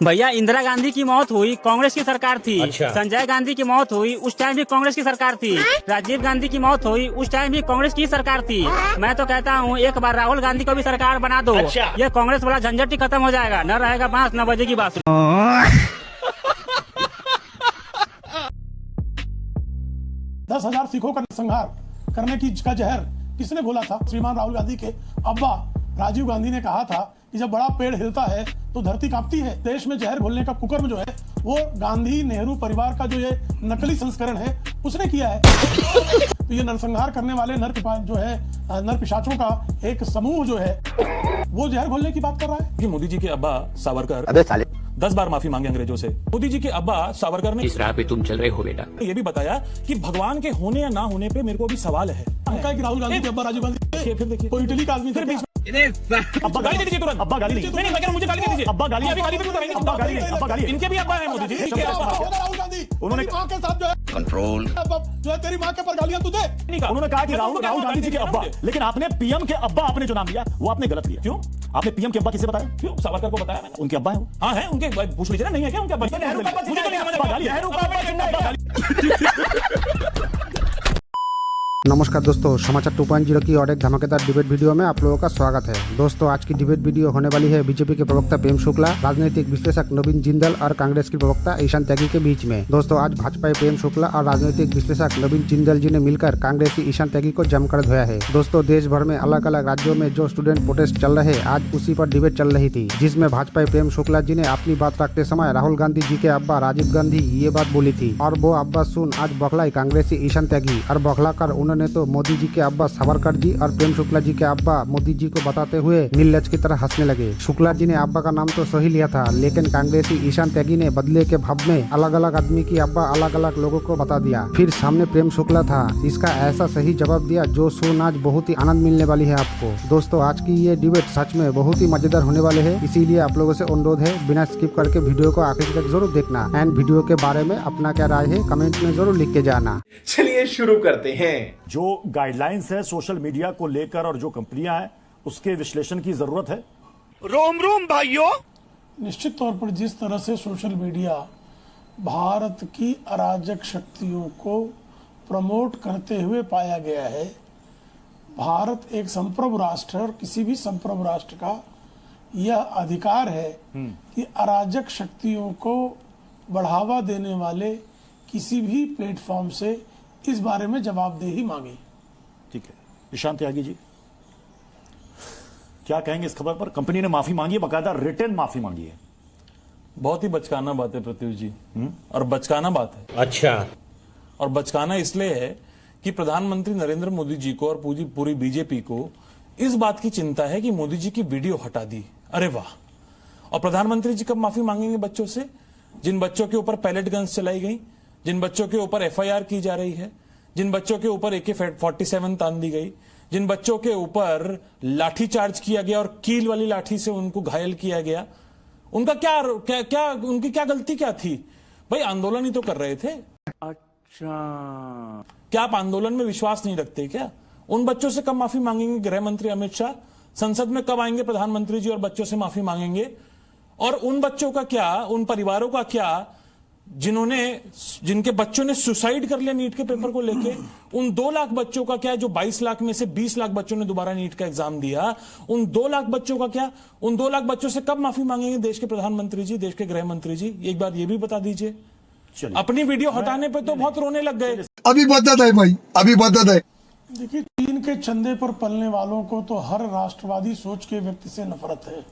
भैया इंदिरा गांधी की मौत हुई, कांग्रेस की सरकार थी। अच्छा। संजय गांधी की मौत हुई, उस टाइम भी कांग्रेस की सरकार थी। राजीव गांधी की मौत हुई, उस टाइम भी कांग्रेस की सरकार थी। मैं तो कहता हूँ एक बार राहुल गांधी को भी सरकार बना दो। अच्छा। ये कांग्रेस वाला झंझट ही खत्म हो जाएगा, न रहेगा बांस न बजेगी बांसुरी। 10,000 सिखों का संहार करने की का जहर किसने घोला था? श्रीमान राहुल गांधी के अब्बा राजीव गांधी ने कहा था कि जब बड़ा पेड़ हिलता है तो धरती कांपती है। देश में जहर घोलने का कुकर्म जो है वो गांधी नेहरू परिवार का जो ये नकली संस्करण है उसने किया है। तो ये नरसंहार करने वाले नर पिशाचों का एक समूह जो है वो जहर घोलने की बात कर रहा है कि मोदी जी के अब्बा सावरकर अबे साले 10 बार माफी मांगे अंग्रेजों से। मोदी जी के अब्बा सावरकर ने इस राह पे तुम चल रहे हो बेटा। ये भी बताया कि भगवान के होने या ना होने पे मेरे को अभी सवाल है। उनका कि राहुल गांधी के अब्बा राजीव गांधी फिर देखिए कोई इटली का आदमी था क्या? अब्बा गाली दे दीजिए तुरंत। अब्बा गाली नहीं, मैं कह रहा मुझे गाली दे दीजिए। अब्बा गाली, अभी गाली पे क्यों करेंगे? अब्बा गाली नहीं, अब्बा गाली इनके भी अब्बा है मोदी जी। राहुल गांधी उन्होंने तेरी मां के साथ जो है कंट्रोल जो है तेरी मां के पर गालियां तू दे। नहीं कहा। उन्होंने कहा कि राहुल गांधी जी के अब्बा, लेकिन आपने पीएम के अब्बा आपने जो नाम लिया वो आपने गलत लिया। क्यों? आपने पीएम के अब्बा किसे बताया? क्यों? सावरकर को बताया मैंने। उनके अब्बा है वो। हाँ है, उनके पूछ लीजिए ना, नहीं है क्या उनके अब्बा? मुझे तो नहीं समझ। नमस्कार दोस्तों, समाचार 2.0 की और एक धमाकेदार डिबेट वीडियो में आप लोगों का स्वागत है। दोस्तों आज की डिबेट वीडियो होने वाली है बीजेपी के प्रवक्ता प्रेम शुक्ला, राजनीतिक विश्लेषक नवीन जिंदल और कांग्रेस की प्रवक्ता ईशान त्यागी के बीच में। दोस्तों आज भाजपा प्रेम शुक्ला और राजनीतिक विश्लेषक नवीन जिंदल जी ने मिलकर कांग्रेसी ईशान त्यागी को जमकर धोया है। दोस्तों देश भर में अलग अलग राज्यों में जो स्टूडेंट प्रोटेस्ट चल रहे, आज उसी पर डिबेट चल रही थी, जिसमें भाजपा प्रेम शुक्ला जी ने अपनी बात रखते समय राहुल गांधी जी के अब्बा राजीव गांधी ये बात बोली थी और वो अब्बा सुन आज बौखलाई कांग्रेसी ईशान त्यागी और बौखला कर उन्होंने तो मोदी जी के अब्बा सावरकर जी और प्रेम शुक्ला जी के अब्बा मोदी जी को बताते हुए निर्लज की तरह हंसने लगे। शुक्ला जी ने अब्बा का नाम तो सही लिया था, लेकिन कांग्रेसी ईशान त्यागी ने बदले के भाव में अलग अलग आदमी की अब्बा अलग अलग लोगों को बता दिया। फिर सामने प्रेम शुक्ला था, इसका ऐसा सही जवाब दिया जो सुन आज बहुत ही आनंद मिलने वाली है आपको। दोस्तों आज की ये डिबेट सच में बहुत ही मजेदार होने वाले है, इसीलिए आप लोगों से अनुरोध है बिना स्किप करके वीडियो को आखिर तक जरूर देखना एंड वीडियो के बारे में अपना क्या राय है कमेंट में जरूर लिख के जाना। चलिए शुरू करते हैं। जो गाइडलाइंस है सोशल मीडिया को लेकर और जो कंपनियां हैं उसके विश्लेषण की जरूरत है। रोम रोम भाइयों। निश्चित तौर पर जिस तरह से सोशल मीडिया भारत की अराजक शक्तियों को प्रमोट करते हुए पाया गया है, भारत एक संप्रभु राष्ट्र है और किसी भी संप्रभु राष्ट्र का यह अधिकार है कि अराजक शक्तियों को बढ़ावा देने वाले किसी भी प्लेटफॉर्म से इस बारे में जवाबदेही मांगे। ठीक है, ईशान त्यागी जी क्या कहेंगे इस खबर पर? कंपनी ने माफी मांगी है, बकायदा रिटर्न माफी मांगी है। बहुत ही बचकाना बात है पृथ्वी जी, और बचकाना बात है। अच्छा। और बचकाना इसलिए है कि प्रधानमंत्री नरेंद्र मोदी जी को और पूरी बीजेपी को इस बात की चिंता है कि मोदी जी की वीडियो हटा दी। अरे वाह! और प्रधानमंत्री जी कब माफी मांगेंगे बच्चों से? जिन बच्चों के ऊपर पैलेट गन्स चलाई गई, जिन बच्चों के ऊपर एफआईआर की जा रही है, जिन बच्चों के ऊपर AK-47 तान दी गई, जिन बच्चों के ऊपर लाठी चार्ज किया गया और कील वाली लाठी से उनको घायल किया गया, उनका क्या उनकी क्या गलती क्या थी? भाई आंदोलन ही तो कर रहे थे। अच्छा, क्या आप आंदोलन में विश्वास नहीं रखते क्या? उन बच्चों से कब माफी मांगेंगे गृह मंत्री अमित शाह? संसद में कब आएंगे प्रधानमंत्री जी और बच्चों से माफी मांगेंगे? और उन बच्चों का क्या, उन परिवारों का क्या जिनके बच्चों ने सुसाइड कर लिया नीट के पेपर को लेके? उन 2 लाख बच्चों का क्या, जो 22 लाख में से 20 लाख बच्चों ने दोबारा नीट का एग्जाम दिया? उन 2 लाख बच्चों का क्या? उन 2 लाख बच्चों से कब माफी मांगेंगे देश के प्रधानमंत्री जी, देश के गृह मंत्री जी? एक बार ये भी बता दीजिए। अपनी वीडियो हटाने पे तो बहुत रोने लग गए। अभी बदत है भाई, अभी बदत है। देखिए, चीन के चंदे पर पलने वालों को तो हर राष्ट्रवादी सोच के व्यक्ति से नफरत है।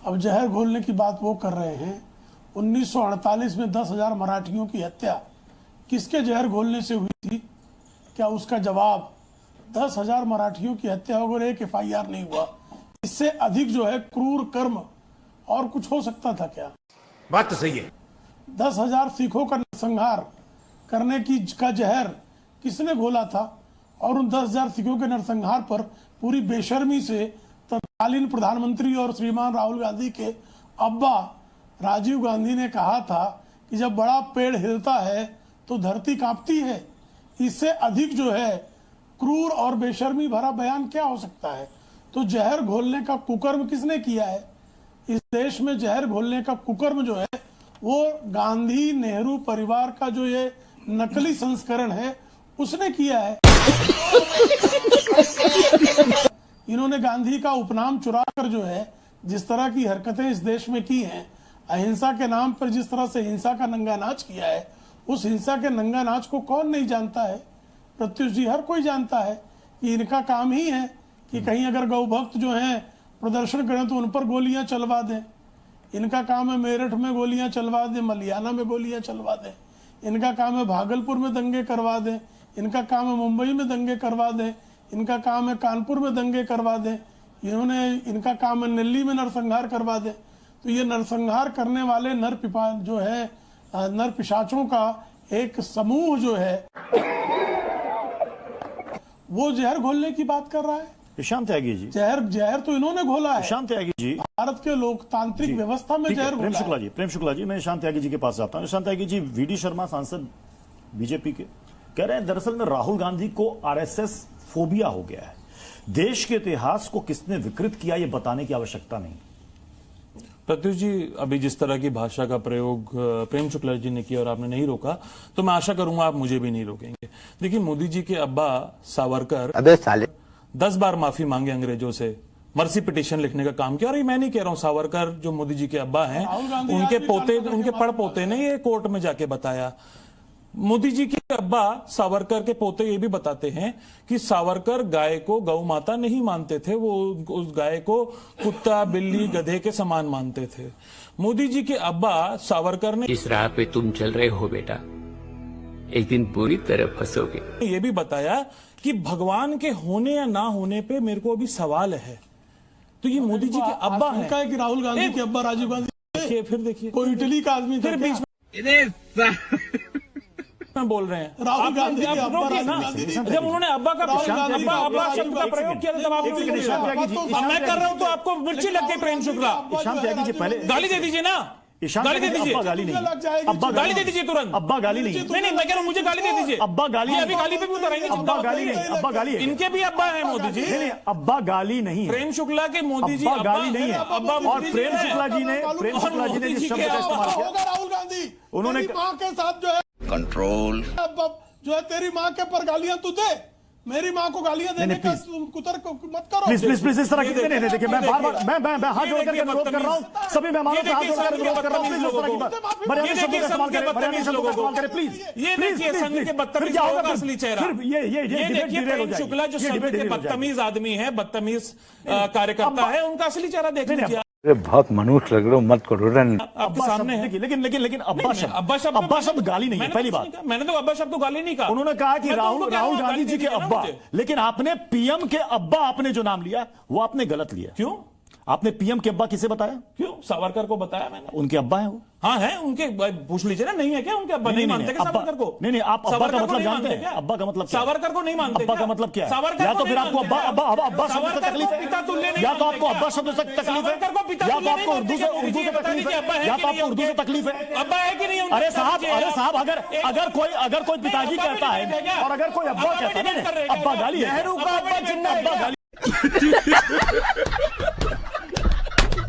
अब जहर घोलने की बात वो कर रहे हैं। 1948 में 10,000 मराठियों की हत्या किसके जहर घोलने से हुई थी? क्या उसका जवाब 10,000 मराठियों की हत्या हो गई, एक FIR नहीं हुआ? इससे अधिक जो है क्रूर कर्म और कुछ हो सकता था क्या? बात तो सही है। 10,000 सिखों का नरसंहार करने की का जहर किसने घोला था? और उन 10,000 सिखों के नरसंहार पर पूरी बेशर्मी से तत्कालीन प्रधानमंत्री और श्रीमान राहुल गांधी के अब्बा राजीव गांधी ने कहा था कि जब बड़ा पेड़ हिलता है तो धरती कांपती है। इससे अधिक जो है क्रूर और बेशर्मी भरा बयान क्या हो सकता है? तो जहर घोलने का कुकर्म किसने किया है? इस देश में जहर घोलने का कुकर्म जो है वो गांधी नेहरू परिवार का जो ये नकली संस्करण है उसने किया है। इन्होंने गांधी का उपनाम चुराकर जो है जिस तरह की हरकतें इस देश में की हैं, अहिंसा के नाम पर जिस तरह से हिंसा का नंगा नाच किया है, उस हिंसा के नंगा नाच को कौन नहीं जानता है? प्रत्युष जी, हर कोई जानता है कि इनका काम ही है कि कहीं अगर गौ भक्त जो हैं प्रदर्शन करें तो उन पर गोलियां चलवा दें। इनका काम है मेरठ में गोलियां चलवा दें, मलियाना में गोलियां चलवा दें। इनका काम है भागलपुर में दंगे करवा दें। इनका काम है मुंबई में दंगे करवा दें। इनका काम है कानपुर में दंगे करवा दें। इनका काम है दिल्ली में नरसंहार करवा दें। तो ये नरसंहार करने वाले नर पिशाचों का एक समूह जो है वो जहर घोलने की बात कर रहा है। ईशान त्यागी जी, जहर तो इन्होंने घोला है। ईशान त्यागी जी, भारत के लोकतांत्रिक व्यवस्था में जहर घोला है। प्रेम शुक्ला जी, मैं ईशान त्यागी जी के पास आता हूं। ईशान त्यागी जी, वीडी शर्मा सांसद बीजेपी के कह रहे हैं दरअसल में राहुल गांधी को आरएसएस फोबिया हो गया है। देश के इतिहास को किसने विकृत किया ये बताने की आवश्यकता नहीं। प्रत्युष जी, अभी जिस तरह की भाषा का प्रयोग प्रेम शुक्ला जी ने किया और आपने नहीं रोका, तो मैं आशा करूंगा आप मुझे भी नहीं रोकेंगे। देखिए, मोदी जी के अब्बा सावरकर 10 बार माफी मांगे अंग्रेजों से, मर्सी पिटीशन लिखने का काम किया। और ये मैं नहीं कह रहा हूं, सावरकर जो मोदी जी के अब्बा हैं उनके पड़पोते ने ये कोर्ट में जाके बताया। मोदी जी के अब्बा सावरकर के पोते ये भी बताते हैं कि सावरकर गाय को गौ माता नहीं मानते थे, वो उस गाय को कुत्ता बिल्ली गधे के समान मानते थे। मोदी जी के अब्बा सावरकर ने जिस राह पे तुम चल रहे हो बेटा, एक दिन पूरी तरह फंसोगे। ये भी बताया कि भगवान के होने या ना होने पे मेरे को अभी सवाल है। तो ये मोदी जी के अब्बा हैं कि राहुल गांधी के अब्बा राजीव गांधी, फिर देखिए कोई इटली का आदमी फिर बीच में बोल रहे हैं राहुल गांधी के अब्बा जब उन्होंने अब्बा शब्द का प्रयोग किया था तब आप मैं कर रहा हूं तो आपको मिर्ची लग गई। प्रेम शुक्ला, ईशान त्यागी जी, पहले गाली दे दीजिए ना, गाली दे दीजिए। अब्बा गाली नहीं, अब्बा गाली दे दीजिए तुरंत। अब्बा गाली नहीं, नहीं मैं कह रहा हूं मुझे गाली दे दीजिए। अब्बा गाली, अभी गाली पे भी उतरेंगे। अब्बा गाली नहीं, अब्बा गाली है। इनके भी अब्बा है मोदी जी। नहीं, अब्बा गाली नहीं है। प्रेम शुक्ला के मोदी जी अब्बा गाली नहीं है। और प्रेम शुक्ला जी ने जिस शब्द का इस्तेमाल किया, राहुल गांधी उन्होंने माँ के साथ जो है कंट्रोल जो है तेरी माँ के पर गालियां तू दे, मेरी माँ को गालियां देने का कुतर मत करो। प्लीज इस तरह की नहीं देखिए, मैं बार-बार हाथ जोड़ करके अनुरोध कर रहा हूं, सभी मेहमानों से हाथ जोड़कर अनुरोध कर रहा हूं, प्लीज इस तरह की बात मर्यादित शब्दों का इस्तेमाल करें, प्लीज। ये देखिए संघ के बदतमीज लोगों का असली चेहरा। ये देखिए प्रेम शुक्ला जो संघ के बदतमीज आदमी है, बदतमीज कार्यकर्ता है, उनका असली चेहरा देख लीजिए। बहुत मनुष्य लग रहे हो, मत करो। आपके सामने है, लेकिन अब्बा शब्द गाली नहीं है। पहली बात, मैंने तो अब्बा शब्द गाली नहीं कहा। उन्होंने कहा कि राहुल गांधी जी के अब्बा, लेकिन आपने पीएम के अब्बा आपने जो नाम लिया वो आपने गलत लिया। क्यों? आपने पीएम के अब्बा किसे बताया? क्यों? सावरकर को बताया मैंने। उनके अब्बा है वो? हाँ है, उनके पूछ लीजिए ना, नहीं है क्या उनके अब्बा? नहीं मानते क्या सावरकर को? नहीं, आप अब्बा का मतलब जानते हैं? अब्बा का मतलब सावरकर को नहीं मानते? अब्बा का मतलब क्या है? सावरकर या तो फिर आपको अब्बा शब्द से तकलीफ है, या तो आपको अब्बा शब्द से तकलीफ है, या तो आपको उर्दू से तकलीफ है, या तो आपको उर्दू से तकलीफ है। अब्बा है कि नहीं? अरे साहब, अगर कोई पिताजी कहता है और अगर कोई अब्बा कहता है, अब्बा गाली है। नेहरू का अब्बा जिन्ना, अब्बा गाली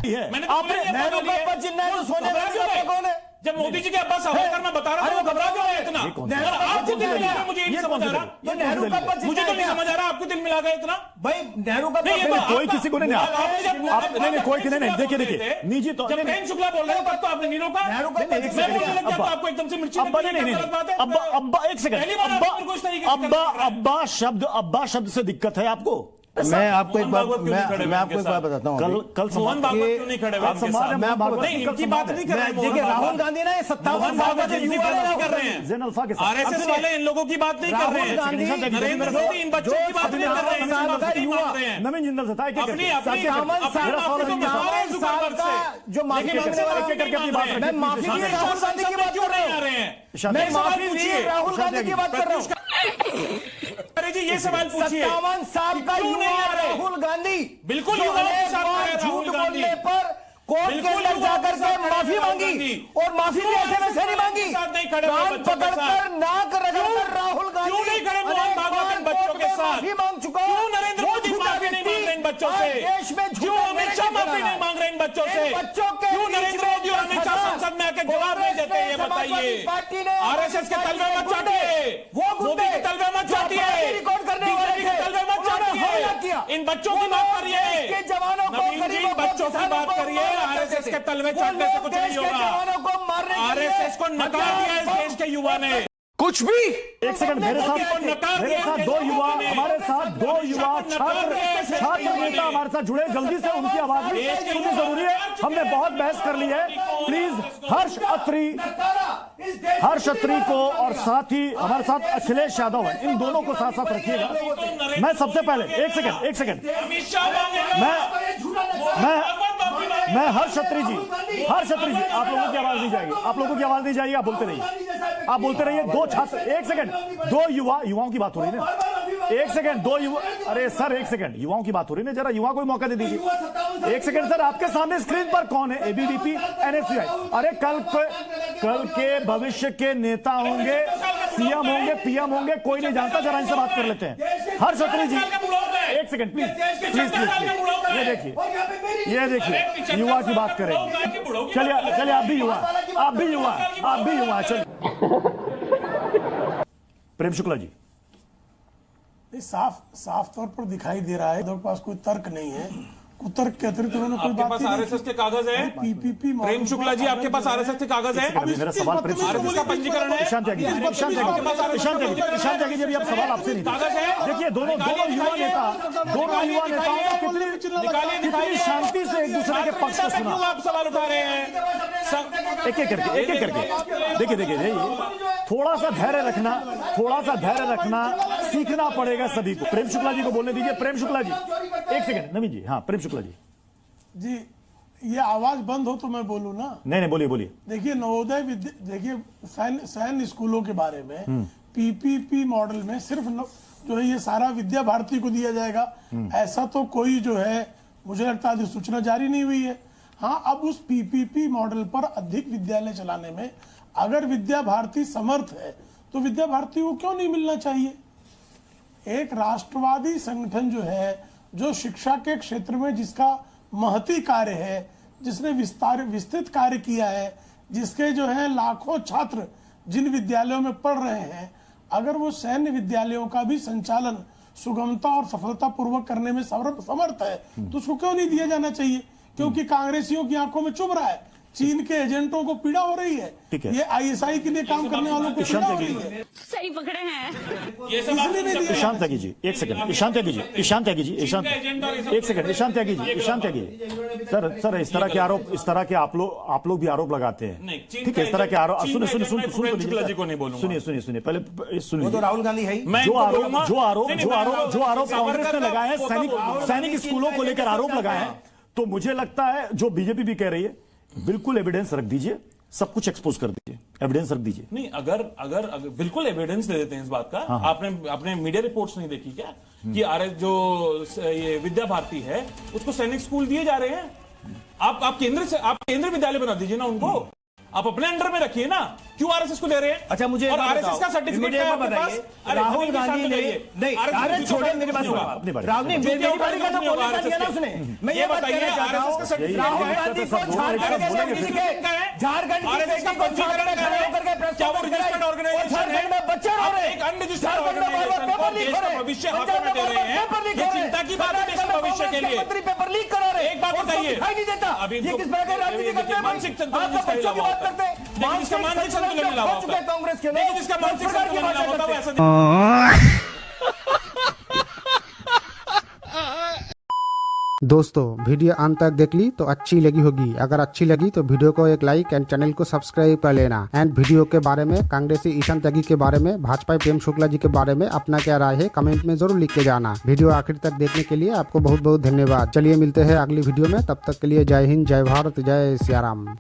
है। आपने नेहरू का अब्बा जिन्ना है, सोने वाले कौन है? जब मोदी जी के अब्बा सावरकर मैं बता रहा हूं, वो घबरा क्यों है इतना? आपको दिल मिला है, मुझे ये नहीं समझ आ रहा। मुझे तो नहीं समझ आ रहा, आपको दिल मिला गया इतना? भाई नेहरू का कोई किसी को नहीं, कोई नहीं। देखिए निजी तो जब प्रेम शुक्ला बोल रहे हो तब तो आपने नहीं रोका। मैं बोलने लग गया तो आपको एकदम से मिर्ची लग गई। अब्बा एक सेकंड, अब्बा शब्द से दिक्कत है आपको? मैं आपको एक बात बताता हूँ। कल मोहन भागवत क्यों नहीं खड़े हुए? इनकी बात नहीं कर रहे हैं। देखिए, राहुल गांधी ना 57 साल का इनकी बात नहीं कर रहे हैं। आरएसएस वाले इन लोगों की बात नहीं कर रहे हैं। नरेंद्र मोदी इन बच्चों की बात नहीं कर रहे हैं। नवीन जिंदल से जो माफी मांगने वाले मैं माफी राहुल गांधी की बात क्यों नहीं आ रहे हैं? मैं माफी पूछिए, राहुल गांधी की बात कर रहा हूँ। अरे जी ये सवाल पूछिए, 57 साल का युवा राहुल गांधी बिल्कुल झूठ बोलने पर कोर्ट के अंदर जाकर के माफी मांगी, और माफी भी ऐसे वैसे नहीं मांगी, कान पकड़कर नाक रगड़कर राहुल गांधी बच्चों के साथ माफी मांग चुका। क्यों नरेंद्र मोदी माफी नहीं मांग रहे इन बच्चों से? देश में क्यों अमित शाह माफी माफी नहीं मांग रहे इन बच्चों से? बच्चों के क्यों नरेंद्र मोदी और अमित शाह संसद में आके जवाब नहीं देते? ये बताइए। आरएसएस के तलवे मत चाटिए, मोदी के तलवे मत चाटिए, बीजेपी के तलवे मत चाटिए। इन बच्चों की बात करिए, जवानों को, नवीन जी बच्चों की बात करिए। आरएसएस के तलवे चाटने से कुछ नहीं होगा। आरएसएस को नकार दिया इस देश के युवा ने। कुछ भी। एक सेकंड, मेरे साथ दो युवा, हमारे साथ दो युवा छात्र नेता हमारे साथ जुड़े, जल्दी से उनकी आवाज सुननी जरूरी है। हमने बहुत बहस कर ली है। प्लीज हर्ष अत्री को और साथ ही हमारे साथ अखिलेश यादव है, इन दोनों को साथ साथ रखिएगा। मैं सबसे पहले एक सेकंड मैं हर्ष अत्री जी, आप लोगों की आवाज नहीं जाएगी, आप बोलते रहिए। दो छात्र, एक सेकंड, दो युवाओं की बात हो रही है ना, एक सेकंड, दो युवा, अरे सर एक सेकंड, युवाओं की बात हो रही है ना, जरा युवा को मौका दे दीजिए। एक सेकंड सर, आपके सामने स्क्रीन पर कौन है? ABVP, NSUI. अरे कल के भविष्य के नेता होंगे, सीएम होंगे, पीएम होंगे, कोई नहीं जानता, जरा इनसे बात कर लेते हैं। हर्ष अत्री जी एक सेकंड प्लीज, ये देखिए युवा की बात करेंगे। चलिए आप भी युवा चलिए। प्रेम शुक्ला जी, साफ तौर पर दिखाई दे रहा है उनके पास कोई तर्क नहीं है। कुतर्क के अतिरिक्त उन्होंने कोई बात नहीं। आरएसएस के कागज है? पीपीपी प्रेम शुक्ला जी, आपके पास आरएसएस के कागज है? मेरा सवाल प्रेम आरएसएस का पंजीकरण है? ईशान त्यागी जी, अभी आप सवाल आपसे नहीं कागज है? देखिए दोनों युवा नेताओं ने कितनी शांति से एक दूसरे के पक्ष को सुना। आप सवाल उठा रहे हैं एक एक करके देखिए, थोड़ा सा धैर्य रखना सीखना पड़ेगा सभी को। प्रेम शुक्ला जी को बोलने दीजिए। प्रेम शुक्ला जी एक सेकंड, नवीन जी, हाँ प्रेम शुक्ला जी, ये आवाज बंद हो तो मैं बोलूं ना? नहीं बोलिए। देखिए नवोदय देखिए सैन्य स्कूलों के बारे में पीपीपी मॉडल में सिर्फ जो है ये सारा विद्या भारती को दिया जाएगा, ऐसा तो कोई जो है मुझे लगता है अधिसूचना जारी नहीं हुई है। हाँ, अब उस पीपीपी मॉडल पर अधिक विद्यालय चलाने में अगर विद्या भारती समर्थ है तो विद्या भारती को क्यों नहीं मिलना चाहिए? एक राष्ट्रवादी संगठन जो है, जो शिक्षा के क्षेत्र में जिसका महती कार्य है, जिसने विस्तृत कार्य किया है, जिसके जो है लाखों छात्र जिन विद्यालयों में पढ़ रहे हैं, अगर वो सैन्य विद्यालयों का भी संचालन सुगमता और सफलता पूर्वक करने में समर्थ है तो उसको क्यों नहीं दिया जाना चाहिए? क्योंकि कांग्रेसियों की आंखों में चुभ रहा है, चीन के एजेंटों को पीड़ा हो रही है, ये आईएसआई के लिए काम करने वालों को पीड़ा हो रही है। सही पकड़े हैं। ईशान त्यागी जी एक सेकंड, ईशान त्यागी जी एक सेकंड, ईशान त्यागी सर इस तरह के आप लोग भी आरोप लगाते हैं, ठीक है? इस तरह के आरोप सुनिए पहले सुनिए। तो राहुल गांधी है जो आरोप कांग्रेस ने लगाए हैं, सैनिक स्कूलों को लेकर आरोप लगाए हैं, तो मुझे लगता है जो बीजेपी भी कह रही है, बिल्कुल एविडेंस रख दीजिए, सब कुछ एक्सपोज कर दीजिए, एविडेंस रख दीजिए। नहीं, अगर बिल्कुल एविडेंस दे देते हैं इस बात का। हाँ। आपने मीडिया रिपोर्ट्स नहीं देखी क्या कि जो ये विद्या भारती है उसको सैनिक स्कूल दिए जा रहे हैं? आप केंद्र विद्यालय बना दीजिए ना उनको, आप अपने अंडर में रखिए ना, क्यों आरएसएस को दे रहे हैं? अच्छा, मुझे और आरएसएस का सर्टिफिकेट है आपके पास? राहुल गांधी ने नहीं, अरे छोड़े मेरे पास राहुल ने मेरी बारी का तो बोलना दिया ना उसने। मैं ये बात कहना चाहता हूं, राहुल गांधी को झारखंड आरएसएस का पंजीकरण करें, क्या वो रजिस्टर्ड ऑर्गेनाइजेशन है? में बच्चे हो रहे हैं, एक अनरजिस्टर्ड ऑर्गेनाइजेशन को देश का भविष्य हाथों में दे रहे हैं, ये चिंता की बात है देश के भविष्य के लिए। मंत्री पेपर लीक करा रहे, एक बात बताइए, दिखाई नहीं देता अभी ये किस प्रकार की राजनीति करते हैं? मानसिक संतुलन जिसका बच्चों की बात करते हैं, जिसका मानसिक संतुलन मिला हुआ होता है कांग्रेस के लोग, जिसका मानसिक संतुलन मिला होता है वो ऐसा दोस्तों वीडियो अंत तक देख ली तो अच्छी लगी होगी। अगर अच्छी लगी तो वीडियो को एक लाइक एंड चैनल को सब्सक्राइब कर लेना। एंड वीडियो के बारे में, कांग्रेसी ईशान त्यागी के बारे में, भाजपा प्रेम शुक्ला जी के बारे में अपना क्या राय है कमेंट में जरूर लिख के जाना। वीडियो आखिर तक देखने के लिए आपको बहुत बहुत धन्यवाद। चलिए मिलते हैं अगली वीडियो में, तब तक के लिए जय हिंद, जय भारत, जय सियाराम।